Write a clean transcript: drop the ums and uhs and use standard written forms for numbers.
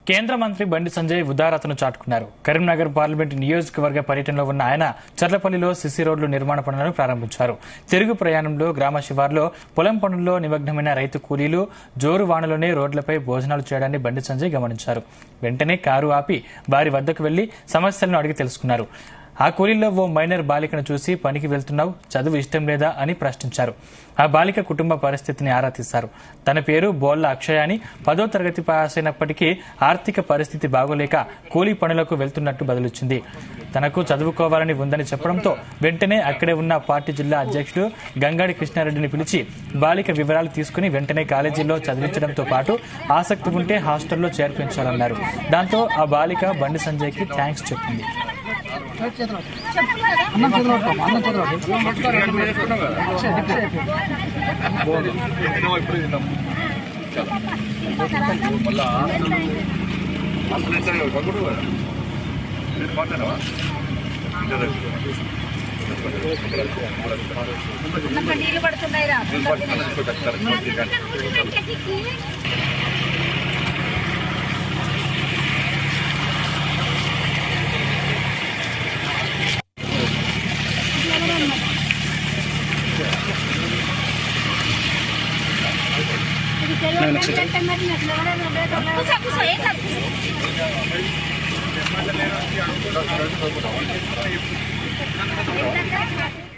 కేంద్ర మంత్రి బండి సంజయ్ ఉదారతను చాటుకున్నారు. కరీంనగర్ పార్లమెంటు నియోజకవర్గ పర్యటనలో ఉన్న ఆయన చర్లపల్లిలో సిసి రోడ్లు నిర్మాణ పనులను ప్రారంభించారు. తిరుగు ప్రయాణంలో గ్రామ శివార్లో పొలం పనుల్లో నిమగ్నమైన రైతు కూలీలు జోరు వానలోనే రోడ్లపై భోజనాలు చేయడాన్ని బండి సంజయ్ గమనించారు. వెంటనే కారు ఆపి వారి వద్దకు వెళ్లి సమస్యలను అడిగి తెలుసుకున్నారు. ఆ కూలీల్లో ఓ మైనర్ బాలికను చూసి పనికి వెళ్తున్నావు, చదువు ఇష్టం లేదా అని ప్రశ్నించారు. ఆ బాలిక కుటుంబ పరిస్థితిని ఆరా తీశారు. తన పేరు బోళ్ల అక్షయ అని, 10వ తరగతి పాస్ అయినప్పటికీ ఆర్థిక పరిస్థితి బాగోలేక కూలీ పనులకు వెళ్తున్నట్టు బదులిచ్చింది. తనకు చదువుకోవాలని ఉందని చెప్పడంతో వెంటనే అక్కడే ఉన్న పార్టీ జిల్లా అధ్యక్షుడు గంగాడి కృష్ణారెడ్డిని పిలిచి బాలిక వివరాలు తీసుకుని వెంటనే కాలేజీలో చదివించడంతో పాటు ఆసక్తి ఉంటే హాస్టల్లో చేర్పించాలన్నారు. దాంతో ఆ బాలిక బండి సంజయ్కి థ్యాంక్స్ చెప్పింది. నీళ్ళు పడుతున్నాయి. Nah,